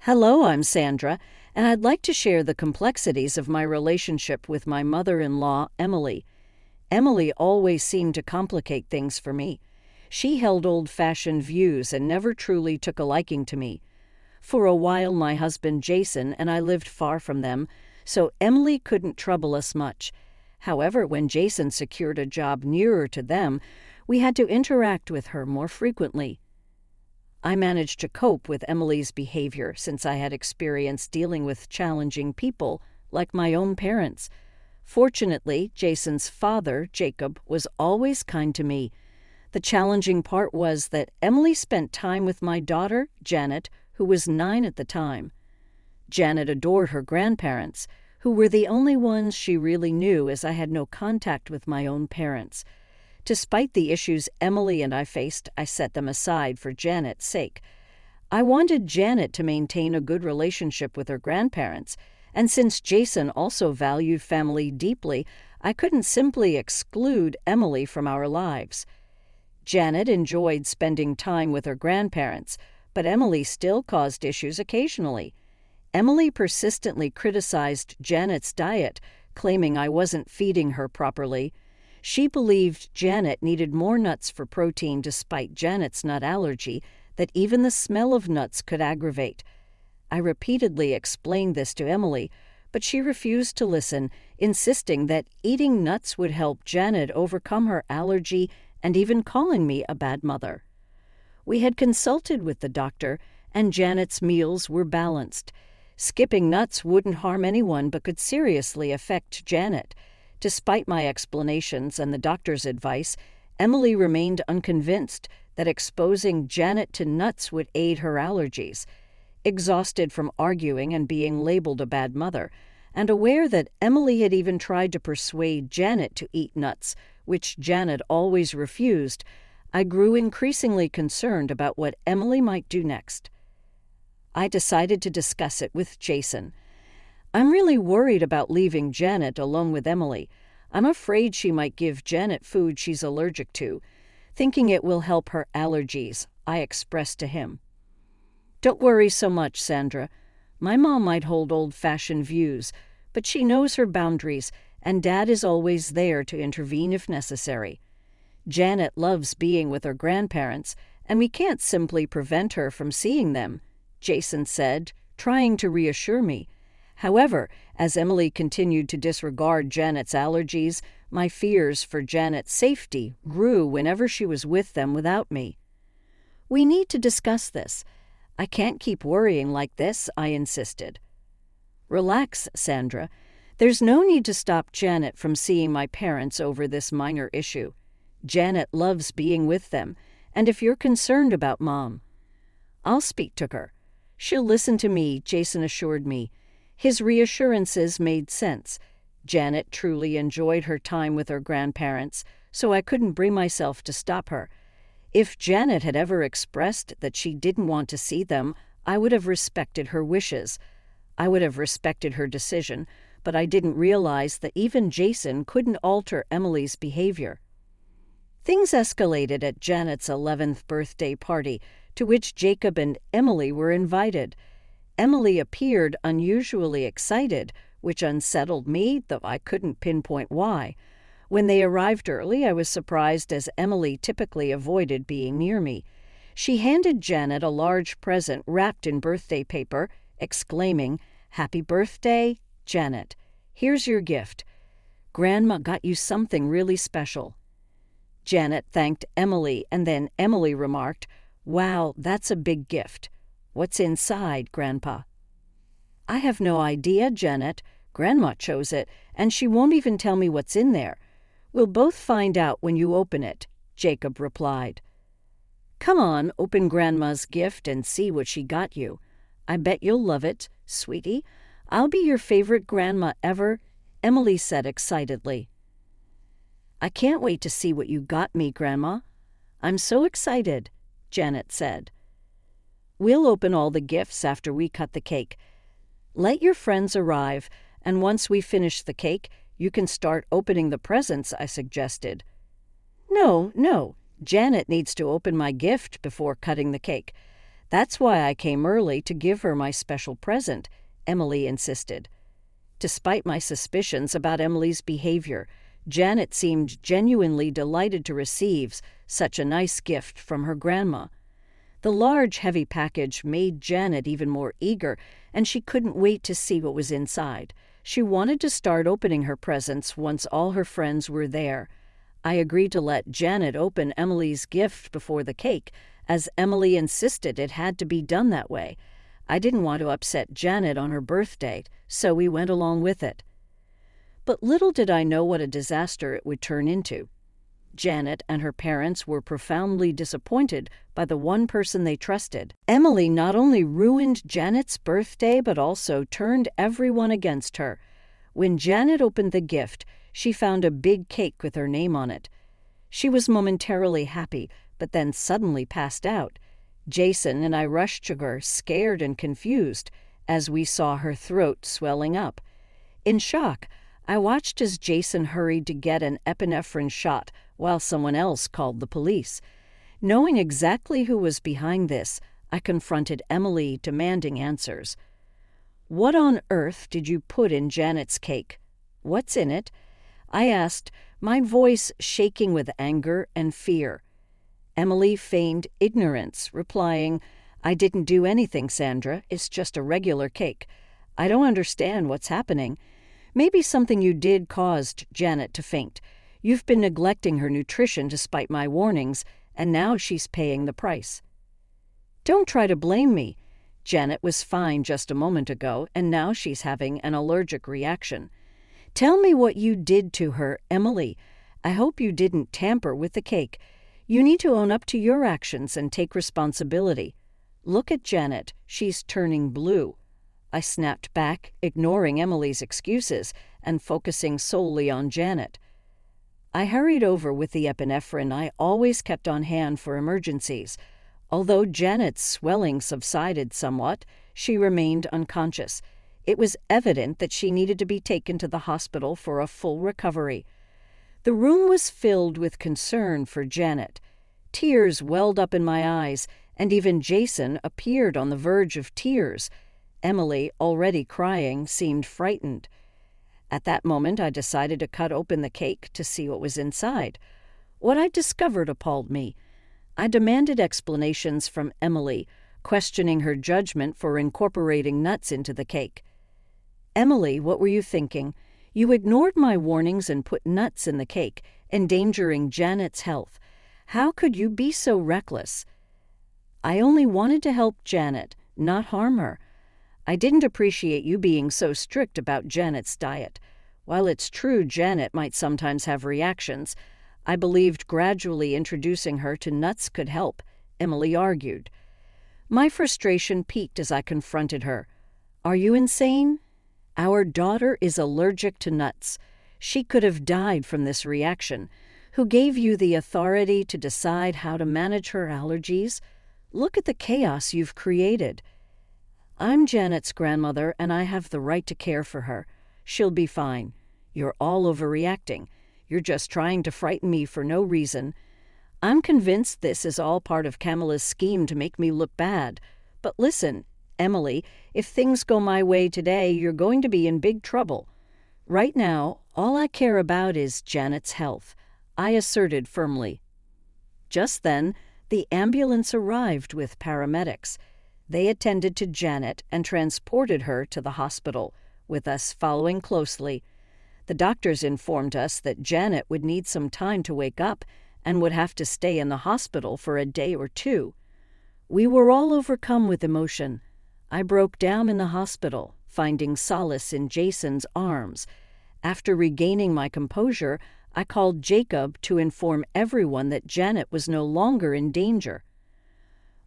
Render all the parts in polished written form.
Hello, I'm Sandra, and I'd like to share the complexities of my relationship with my mother-in-law, Emily. Emily always seemed to complicate things for me. She held old-fashioned views and never truly took a liking to me. For a while, my husband Jason and I lived far from them, so Emily couldn't trouble us much. However, when Jason secured a job nearer to them, we had to interact with her more frequently. I managed to cope with Emily's behavior since I had experience dealing with challenging people, like my own parents. Fortunately, Jason's father, Jacob, was always kind to me. The challenging part was that Emily spent time with my daughter, Janet, who was 9 at the time. Janet adored her grandparents, who were the only ones she really knew, as I had no contact with my own parents. Despite the issues Emily and I faced, I set them aside for Janet's sake. I wanted Janet to maintain a good relationship with her grandparents, and since Jason also valued family deeply, I couldn't simply exclude Emily from our lives. Janet enjoyed spending time with her grandparents, but Emily still caused issues occasionally. Emily persistently criticized Janet's diet, claiming I wasn't feeding her properly. She believed Janet needed more nuts for protein despite Janet's nut allergy, that even the smell of nuts could aggravate. I repeatedly explained this to Emily, but she refused to listen, insisting that eating nuts would help Janet overcome her allergy and even calling me a bad mother. We had consulted with the doctor, and Janet's meals were balanced. Skipping nuts wouldn't harm anyone but could seriously affect Janet. Despite my explanations and the doctor's advice, Emily remained unconvinced that exposing Janet to nuts would aid her allergies. Exhausted from arguing and being labeled a bad mother, and aware that Emily had even tried to persuade Janet to eat nuts, which Janet always refused, I grew increasingly concerned about what Emily might do next. I decided to discuss it with Jason. I'm really worried about leaving Janet alone with Emily. I'm afraid she might give Janet food she's allergic to. Thinking it will help her allergies, I expressed to him. Don't worry so much, Sandra. My mom might hold old-fashioned views, but she knows her boundaries, and Dad is always there to intervene if necessary. Janet loves being with her grandparents, and we can't simply prevent her from seeing them, Jason said, trying to reassure me. However, as Emily continued to disregard Janet's allergies, my fears for Janet's safety grew whenever she was with them without me. We need to discuss this. I can't keep worrying like this, I insisted. Relax, Sandra. There's no need to stop Janet from seeing my parents over this minor issue. Janet loves being with them, and if you're concerned about Mom, I'll speak to her. She'll listen to me, Jason assured me. His reassurances made sense. Janet truly enjoyed her time with her grandparents, so I couldn't bring myself to stop her. If Janet had ever expressed that she didn't want to see them, I would have respected her wishes. I would have respected her decision, but I didn't realize that even Jason couldn't alter Emily's behavior. Things escalated at Janet's 11th birthday party, to which Jacob and Emily were invited. Emily appeared unusually excited, which unsettled me, though I couldn't pinpoint why. When they arrived early, I was surprised, as Emily typically avoided being near me. She handed Janet a large present wrapped in birthday paper, exclaiming, "Happy birthday, Janet. Here's your gift. Grandma got you something really special." Janet thanked Emily, and then Emily remarked, "Wow, that's a big gift. What's inside, Grandpa?" "I have no idea, Janet. Grandma chose it, and she won't even tell me what's in there. We'll both find out when you open it," Jacob replied. "Come on, open Grandma's gift and see what she got you. I bet you'll love it, sweetie. I'll be your favorite grandma ever," Emily said excitedly. "I can't wait to see what you got me, Grandma. I'm so excited," Janet said. "We'll open all the gifts after we cut the cake. Let your friends arrive, and once we finish the cake, you can start opening the presents," I suggested. No, Janet needs to open my gift before cutting the cake. "That's why I came early, to give her my special present," Emily insisted. Despite my suspicions about Emily's behavior, Janet seemed genuinely delighted to receive such a nice gift from her grandma. The large, heavy package made Janet even more eager, and she couldn't wait to see what was inside. She wanted to start opening her presents once all her friends were there. I agreed to let Janet open Emily's gift before the cake, as Emily insisted it had to be done that way. I didn't want to upset Janet on her birthday, so we went along with it. But little did I know what a disaster it would turn into. Janet and her parents were profoundly disappointed by the one person they trusted. Emily not only ruined Janet's birthday, but also turned everyone against her. When Janet opened the gift, she found a big cake with her name on it. She was momentarily happy, but then suddenly passed out. Jason and I rushed to her, scared and confused, as we saw her throat swelling up. In shock, I watched as Jason hurried to get an epinephrine shot while someone else called the police. Knowing exactly who was behind this, I confronted Emily, demanding answers. "What on earth did you put in Janet's cake? What's in it?" I asked, my voice shaking with anger and fear. Emily feigned ignorance, replying, "I didn't do anything, Sandra. It's just a regular cake. I don't understand what's happening. Maybe something you did caused Janet to faint. You've been neglecting her nutrition despite my warnings, and now she's paying the price." "Don't try to blame me. Janet was fine just a moment ago, and now she's having an allergic reaction. Tell me what you did to her, Emily. I hope you didn't tamper with the cake. You need to own up to your actions and take responsibility. Look at Janet. She's turning blue." I snapped back, ignoring Emily's excuses and focusing solely on Janet. I hurried over with the epinephrine I always kept on hand for emergencies. Although Janet's swelling subsided somewhat, she remained unconscious. It was evident that she needed to be taken to the hospital for a full recovery. The room was filled with concern for Janet. Tears welled up in my eyes, and even Jason appeared on the verge of tears. Emily, already crying, seemed frightened. At that moment, I decided to cut open the cake to see what was inside. What I discovered appalled me. I demanded explanations from Emily, questioning her judgment for incorporating nuts into the cake. "Emily, what were you thinking? You ignored my warnings and put nuts in the cake, endangering Janet's health. How could you be so reckless?" "I only wanted to help Janet, not harm her. I didn't appreciate you being so strict about Janet's diet. While it's true Janet might sometimes have reactions, I believed gradually introducing her to nuts could help," Emily argued. My frustration peaked as I confronted her. "Are you insane? Our daughter is allergic to nuts. She could have died from this reaction. Who gave you the authority to decide how to manage her allergies? Look at the chaos you've created." "I'm Janet's grandmother, and I have the right to care for her. She'll be fine. You're all overreacting. You're just trying to frighten me for no reason. I'm convinced this is all part of Camilla's scheme to make me look bad. But listen, Emily, if things go my way today, you're going to be in big trouble. Right now, all I care about is Janet's health," I asserted firmly. Just then, the ambulance arrived with paramedics. They attended to Janet and transported her to the hospital, with us following closely. The doctors informed us that Janet would need some time to wake up and would have to stay in the hospital for a day or two. We were all overcome with emotion. I broke down in the hospital, finding solace in Jason's arms. After regaining my composure, I called Jacob to inform everyone that Janet was no longer in danger.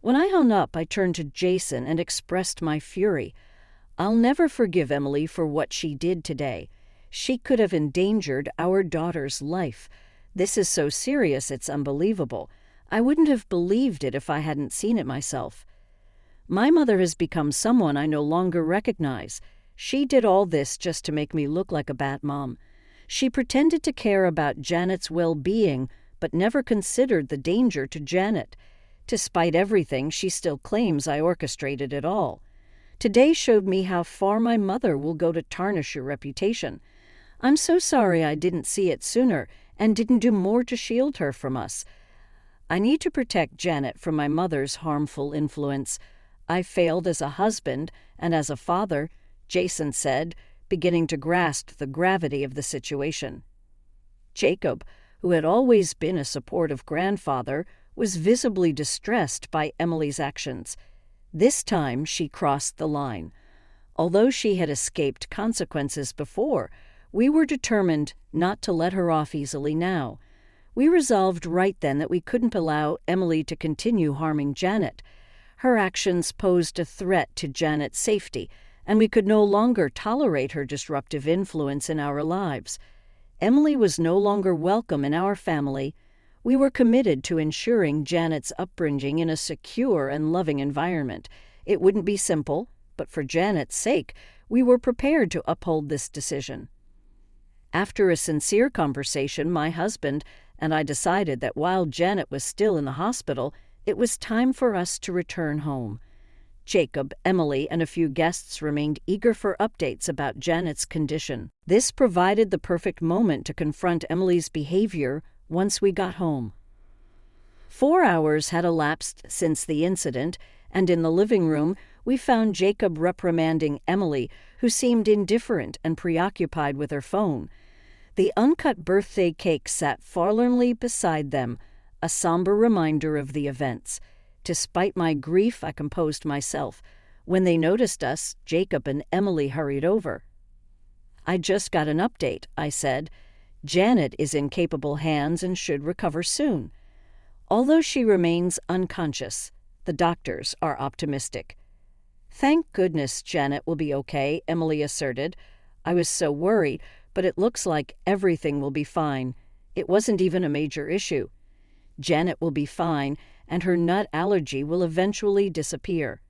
When I hung up, I turned to Jason and expressed my fury. "I'll never forgive Emily for what she did today. She could have endangered our daughter's life. This is so serious it's unbelievable. I wouldn't have believed it if I hadn't seen it myself. My mother has become someone I no longer recognize. She did all this just to make me look like a bad mom. She pretended to care about Janet's well-being, but never considered the danger to Janet. Despite everything, she still claims I orchestrated it all. Today showed me how far my mother will go to tarnish your reputation. I'm so sorry I didn't see it sooner and didn't do more to shield her from us. I need to protect Janet from my mother's harmful influence. I failed as a husband and as a father, Jason said, beginning to grasp the gravity of the situation. Jacob, who had always been a supportive grandfather, was visibly distressed by Emily's actions. This time she crossed the line. Although she had escaped consequences before, we were determined not to let her off easily now. We resolved right then that we couldn't allow Emily to continue harming Janet. Her actions posed a threat to Janet's safety, and we could no longer tolerate her disruptive influence in our lives. Emily was no longer welcome in our family. We were committed to ensuring Janet's upbringing in a secure and loving environment. It wouldn't be simple, but for Janet's sake, we were prepared to uphold this decision. After a sincere conversation, my husband and I decided that while Janet was still in the hospital, it was time for us to return home. Jacob, Emily, and a few guests remained eager for updates about Janet's condition. This provided the perfect moment to confront Emily's behavior once we got home. 4 hours had elapsed since the incident, and in the living room we found Jacob reprimanding Emily, who seemed indifferent and preoccupied with her phone. The uncut birthday cake sat forlornly beside them, a somber reminder of the events. Despite my grief, I composed myself. When they noticed us, Jacob and Emily hurried over. "I just got an update," I said. "Janet is in capable hands and should recover soon. Although she remains unconscious, the doctors are optimistic." "Thank goodness Janet will be okay," Emily asserted. "I was so worried, but it looks like everything will be fine. It wasn't even a major issue. Janet will be fine, and her nut allergy will eventually disappear."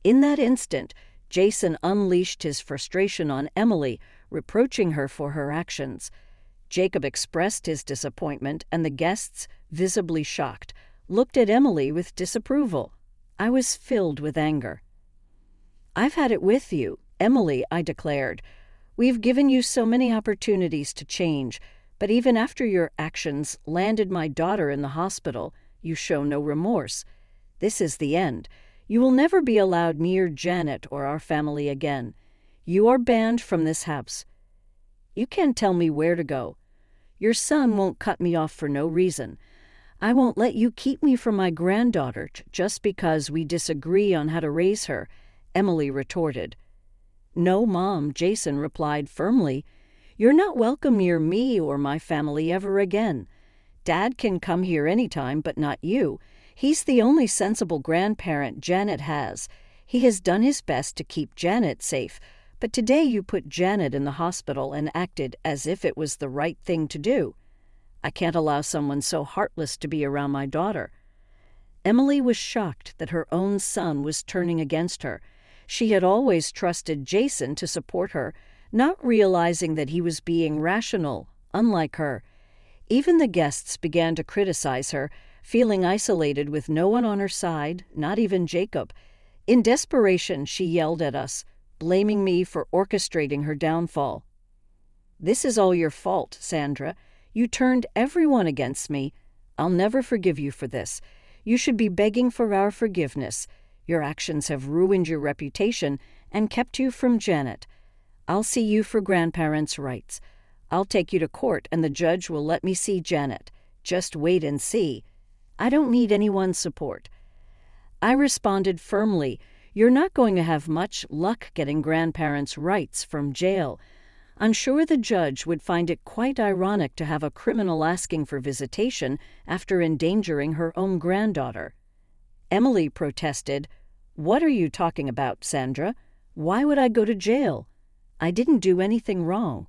In that instant, Jason unleashed his frustration on Emily, reproaching her for her actions. Jacob expressed his disappointment, and the guests, visibly shocked, looked at Emily with disapproval. I was filled with anger. "I've had it with you, Emily," I declared. "We've given you so many opportunities to change, but even after your actions landed my daughter in the hospital, you show no remorse. This is the end. You will never be allowed near Janet or our family again. You are banned from this house. You can't tell me where to go. Your son won't cut me off for no reason. I won't let you keep me from my granddaughter just because we disagree on how to raise her," Emily retorted. "No, Mom," Jason replied firmly. "You're not welcome near me or my family ever again. Dad can come here anytime, but not you. He's the only sensible grandparent Janet has. He has done his best to keep Janet safe, but today you put Janet in the hospital and acted as if it was the right thing to do. I can't allow someone so heartless to be around my daughter." Emily was shocked that her own son was turning against her. She had always trusted Jason to support her, not realizing that he was being rational, unlike her. Even the guests began to criticize her, feeling isolated with no one on her side, not even Jacob. In desperation, she yelled at us, blaming me for orchestrating her downfall. "This is all your fault, Sandra. You turned everyone against me. I'll never forgive you for this. You should be begging for our forgiveness. Your actions have ruined your reputation and kept you from Janet. I'll see you for grandparents' rights. I'll take you to court and the judge will let me see Janet. Just wait and see. I don't need anyone's support." I responded firmly, "You're not going to have much luck getting grandparents' rights from jail. I'm sure the judge would find it quite ironic to have a criminal asking for visitation after endangering her own granddaughter." Emily protested, "What are you talking about, Sandra? Why would I go to jail? I didn't do anything wrong."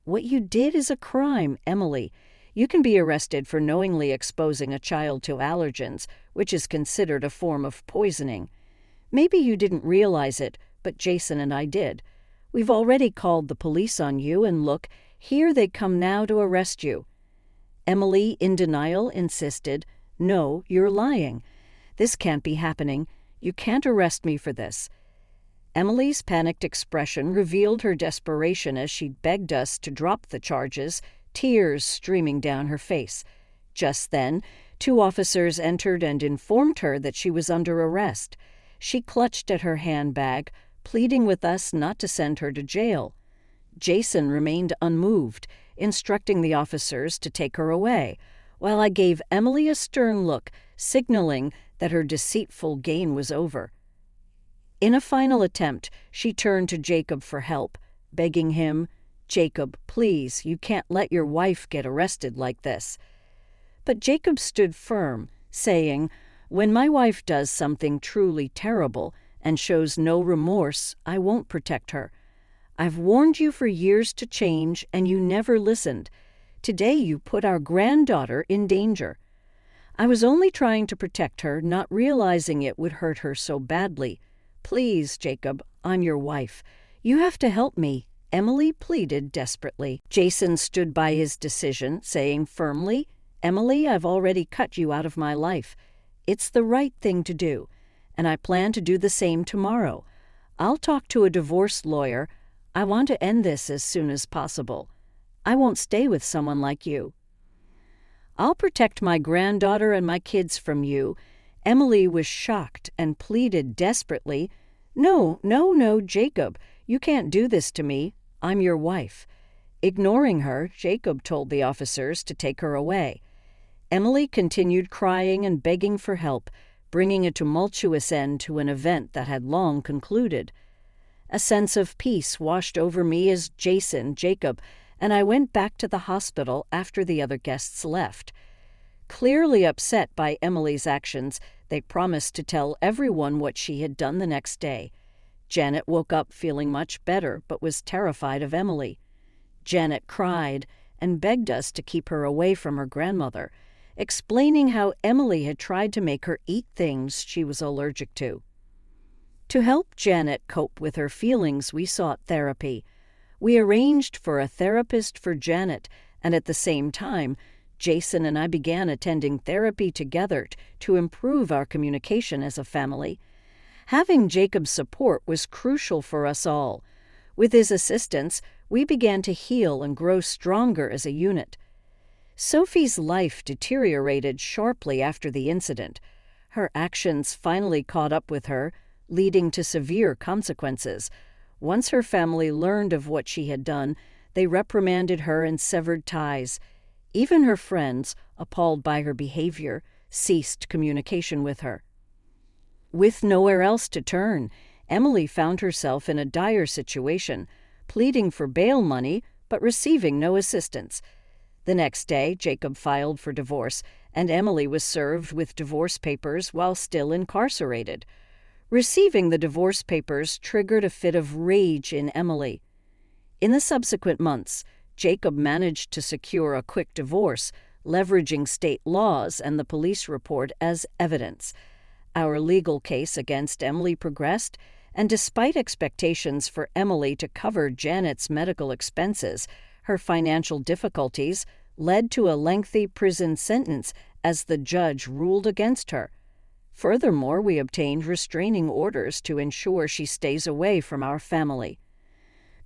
"What you did is a crime, Emily. You can be arrested for knowingly exposing a child to allergens, which is considered a form of poisoning. Maybe you didn't realize it, but Jason and I did. We've already called the police on you, and look, here they come now to arrest you." Emily, in denial, insisted, "No, you're lying. This can't be happening. You can't arrest me for this." Emily's panicked expression revealed her desperation as she begged us to drop the charges, tears streaming down her face. Just then, 2 officers entered and informed her that she was under arrest. She clutched at her handbag, pleading with us not to send her to jail. Jason remained unmoved, instructing the officers to take her away, while I gave Emily a stern look, signaling that her deceitful game was over. In a final attempt, she turned to Jacob for help, begging him, "Jacob, please, you can't let your wife get arrested like this." But Jacob stood firm, saying, "When my wife does something truly terrible and shows no remorse, I won't protect her. I've warned you for years to change, and you never listened. Today you put our granddaughter in danger." I was only trying to protect her, not realizing it would hurt her so badly. "Please, Jacob, I'm your wife. You have to help me," Emily pleaded desperately. Jason stood by his decision, saying firmly, "Emily, I've already cut you out of my life. It's the right thing to do, and I plan to do the same tomorrow. I'll talk to a divorce lawyer. I want to end this as soon as possible. I won't stay with someone like you." "I'll protect my granddaughter and my kids from you." Emily was shocked and pleaded desperately, "No, no, no, Jacob, you can't do this to me. I'm your wife." Ignoring her, Jacob told the officers to take her away. Emily continued crying and begging for help, bringing a tumultuous end to an event that had long concluded. A sense of peace washed over me as Jacob, and I went back to the hospital after the other guests left. Clearly upset by Emily's actions, they promised to tell everyone what she had done the next day. Janet woke up feeling much better, but was terrified of Emily. Janet cried and begged us to keep her away from her grandmother, explaining how Emily had tried to make her eat things she was allergic to. To help Janet cope with her feelings, we sought therapy. We arranged for a therapist for Janet, and at the same time, Jason and I began attending therapy together to improve our communication as a family. Having Jacob's support was crucial for us all. With his assistance, we began to heal and grow stronger as a unit. Sophie's life deteriorated sharply after the incident. Her actions finally caught up with her, leading to severe consequences. Once her family learned of what she had done, they reprimanded her and severed ties. Even her friends, appalled by her behavior, ceased communication with her. With nowhere else to turn, Emily found herself in a dire situation, pleading for bail money but receiving no assistance. The next day, Jacob filed for divorce, and Emily was served with divorce papers while still incarcerated. Receiving the divorce papers triggered a fit of rage in Emily. In the subsequent months, Jacob managed to secure a quick divorce, leveraging state laws and the police report as evidence. Our legal case against Emily progressed, and despite expectations for Emily to cover Janet's medical expenses, her financial difficulties led to a lengthy prison sentence as the judge ruled against her. Furthermore, we obtained restraining orders to ensure she stays away from our family.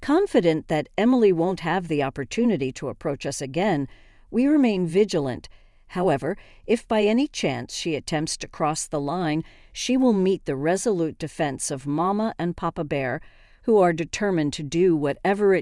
Confident that Emily won't have the opportunity to approach us again, we remain vigilant. However, if by any chance she attempts to cross the line, she will meet the resolute defense of Mama and Papa Bear, who are determined to do whatever it